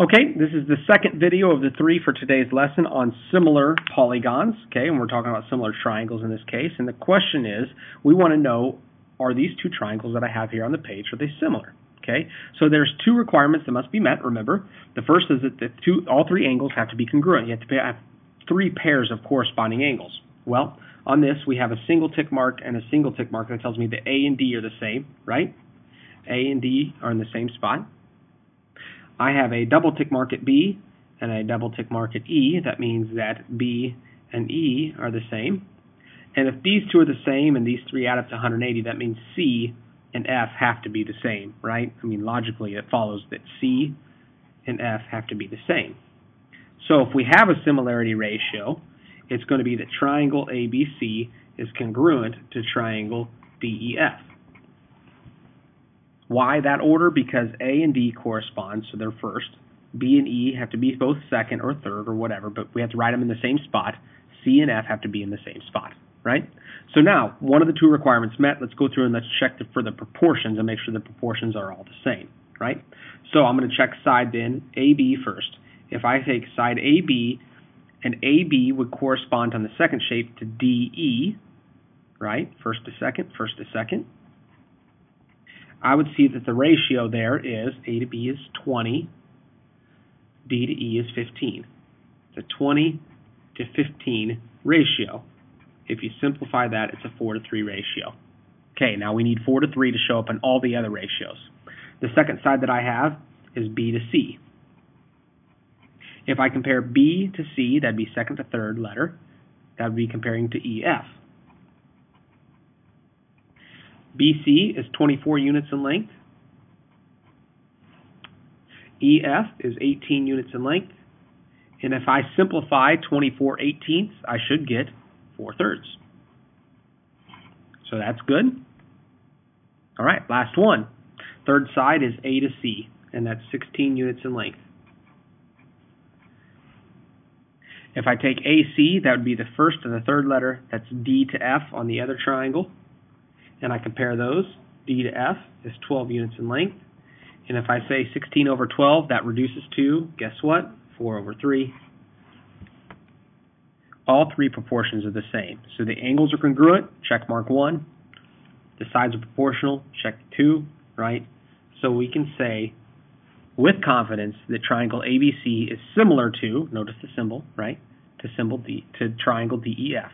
Okay, this is the second video of the 3 for today's lesson on similar polygons, okay, and we're talking about similar triangles in this case, and the question is, we want to know, are these two triangles that I have here on the page, are they similar? Okay, so there's two requirements that must be met, remember. The first is that all three angles have to be congruent. You have to have three pairs of corresponding angles. Well, on this, we have a single tick mark and a single tick mark that tells me that A and D are the same, right? A and D are in the same spot. I have a double tick mark at B and a double tick mark at E. That means that B and E are the same. And if these two are the same and these three add up to 180, that means C and F have to be the same, right? I mean, logically, it follows that C and F have to be the same. So if we have a similarity ratio, it's going to be that triangle ABC is congruent to triangle DEF. Why that order? Because A and D correspond, so they're first. B and E have to be both second or third or whatever, but we have to write them in the same spot. C and F have to be in the same spot, right? So now, one of the two requirements met. Let's go through and let's check for the proportions and make sure the proportions are all the same, right? So I'm going to check side then, AB first. If I take side AB, and AB would correspond on the second shape to DE, right? First to second, first to second. I would see that the ratio there is A to B is 20, D to E is 15. It's a 20 to 15 ratio. If you simplify that, it's a 4 to 3 ratio. Okay, now we need 4 to 3 to show up in all the other ratios. The second side that I have is B to C. If I compare B to C, that'd be second to third letter. That would be comparing to EF. BC is 24 units in length. EF is 18 units in length. And if I simplify 24/18, I should get 4/3. So that's good. All right, last one. Third side is A to C, and that's 16 units in length. If I take AC, that would be the first and the third letter. That's D to F on the other triangle. And I compare those. D to F is 12 units in length. And if I say 16 over 12, that reduces to, guess what? 4 over 3. All three proportions are the same. So the angles are congruent, check mark 1. The sides are proportional, check 2, right? So we can say with confidence that triangle ABC is similar to, notice the symbol, right? To triangle DEF.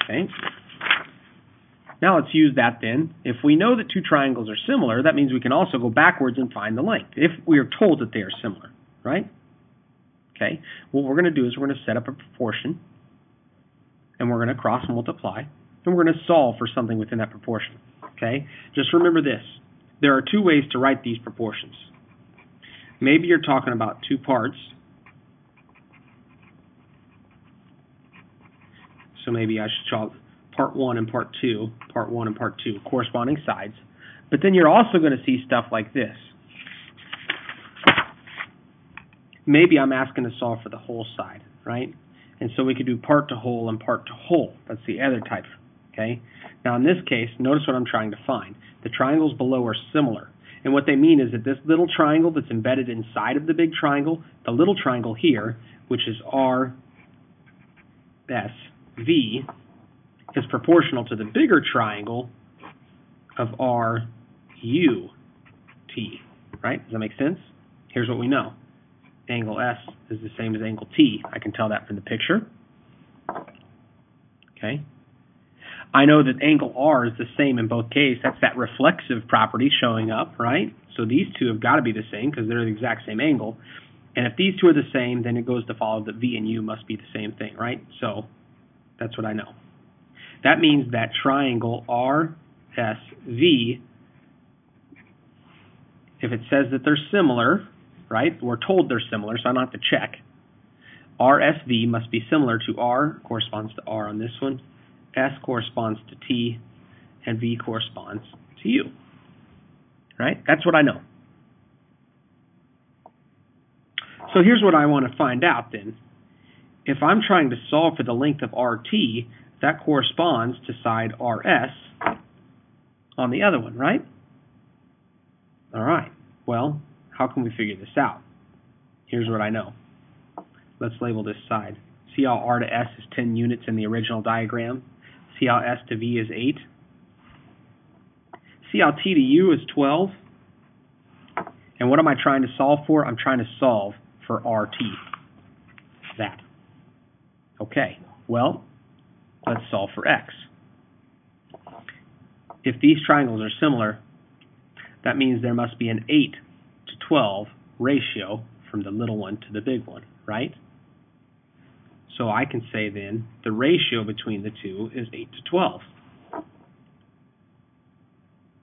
Okay. Now let's use that then. If we know that two triangles are similar, that means we can also go backwards and find the length, if we are told that they are similar, right? Okay. What we're going to do is we're going to set up a proportion, and we're going to cross multiply, and we're going to solve for something within that proportion. Okay. Just remember this. There are two ways to write these proportions. Maybe you're talking about two parts. So maybe I should call part 1 and part 2, part 1 and part 2, corresponding sides. But then you're also going to see stuff like this. Maybe I'm asking to solve for the whole side, right? And so we could do part to whole and part to whole. That's the other type, okay? Now in this case, notice what I'm trying to find. The triangles below are similar. And what they mean is that this little triangle that's embedded inside of the big triangle, the little triangle here, which is RSV, is proportional to the bigger triangle of RUT, right? Does that make sense? Here's what we know. Angle S is the same as angle T. I can tell that from the picture. Okay. I know that angle R is the same in both cases. That's that reflexive property showing up, right? So these two have got to be the same because they're the exact same angle. And if these two are the same, then it goes to follow that V and U must be the same thing, right? So that's what I know. That means that triangle RSV, if it says that they're similar, right? We're told they're similar, so I don't have to check. RSV must be similar to R, corresponds to R on this one, S corresponds to T, and V corresponds to U. Right? That's what I know. So here's what I want to find out then. If I'm trying to solve for the length of RT, that corresponds to side RS on the other one, right? All right. Well, how can we figure this out? Here's what I know. Let's label this side. See how R to S is 10 units in the original diagram? See how S to V is 8? See how T to U is 12? And what am I trying to solve for? I'm trying to solve for RT. That. Okay, well, let's solve for X. If these triangles are similar, that means there must be an 8 to 12 ratio from the little one to the big one, right? So I can say then the ratio between the two is 8 to 12.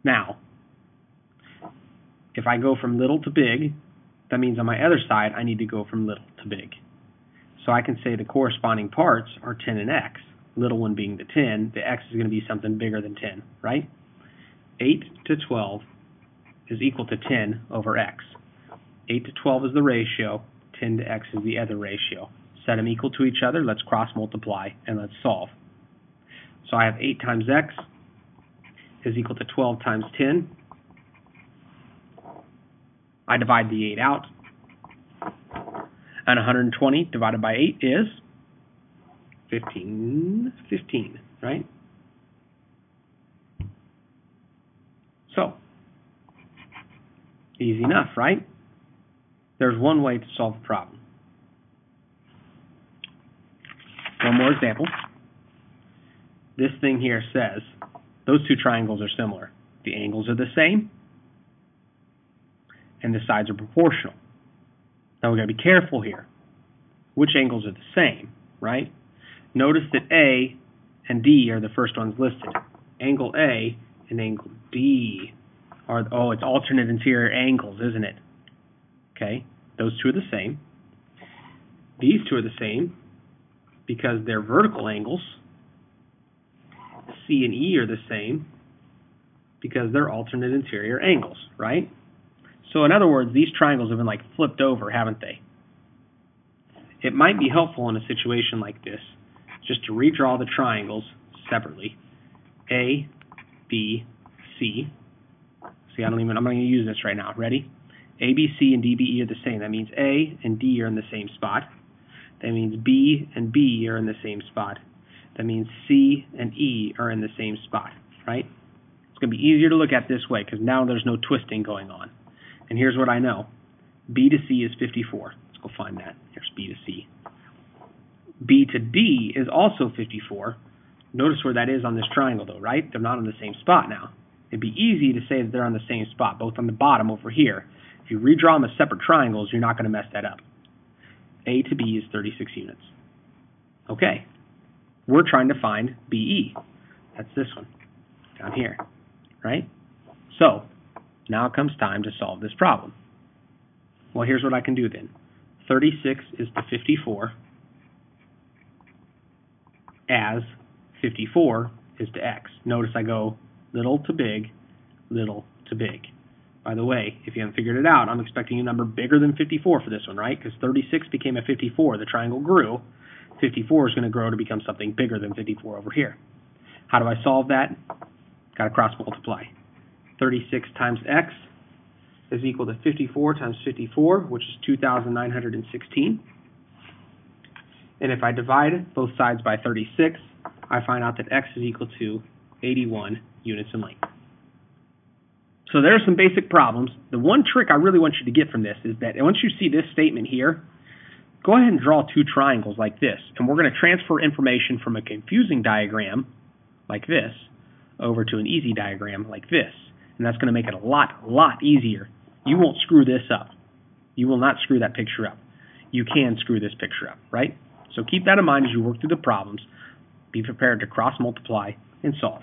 Now, if I go from little to big, that means on my other side I need to go from little to big. So I can say the corresponding parts are 10 and X, little one being the 10, the X is going to be something bigger than 10, right? 8 to 12 is equal to 10 over X. 8 to 12 is the ratio, 10 to X is the other ratio. Set them equal to each other, let's cross multiply, and let's solve. So I have 8 times X is equal to 12 times 10. I divide the 8 out, and 120 divided by 8 is 15, right? So, easy enough, right? There's one way to solve the problem. One more example. This thing here says those two triangles are similar. The angles are the same, and the sides are proportional. Now we've got to be careful here. Which angles are the same, right? Notice that A and D are the first ones listed. Angle A and angle D are, it's alternate interior angles, isn't it? Okay, those two are the same. These two are the same because they're vertical angles. C and E are the same because they're alternate interior angles, right? So in other words, these triangles have been like flipped over, haven't they? It might be helpful in a situation like this just to redraw the triangles separately. A, B, C. See, I'm not going to use this right now. Ready? A, B, C, and D, B, E are the same. That means A and D are in the same spot. That means B and B are in the same spot. That means C and E are in the same spot, right? It's going to be easier to look at this way because now there's no twisting going on. And here's what I know. B to C is 54. Let's go find that. Here's B to C. B to D is also 54. Notice where that is on this triangle though, right? They're not in the same spot now. It'd be easy to say that they're on the same spot, both on the bottom over here. If you redraw them as separate triangles, you're not going to mess that up. A to B is 36 units. Okay. We're trying to find BE. That's this one, down here, right? So, now it comes time to solve this problem. Well, here's what I can do then. 36 is to 54 as 54 is to X. Notice I go little to big, little to big. By the way, if you haven't figured it out, I'm expecting a number bigger than 54 for this one, right? Because 36 became a 54. The triangle grew. 54 is going to grow to become something bigger than 54 over here. How do I solve that? Got to cross multiply. 36 times X is equal to 54 times 54, which is 2,916. And if I divide both sides by 36, I find out that X is equal to 81 units in length. So there are some basic problems. The one trick I really want you to get from this is that once you see this statement here, go ahead and draw two triangles like this. And we're going to transfer information from a confusing diagram like this over to an easy diagram like this. And that's going to make it a lot easier. You won't screw this up. You will not screw that picture up. You can screw this picture up, right? So keep that in mind as you work through the problems. Be prepared to cross multiply and solve.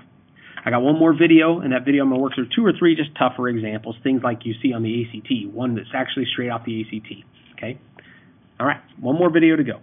I got one more video, and that video I'm going to work through 2 or 3 just tougher examples, things like you see on the ACT, one that's actually straight off the ACT, okay? All right, one more video to go.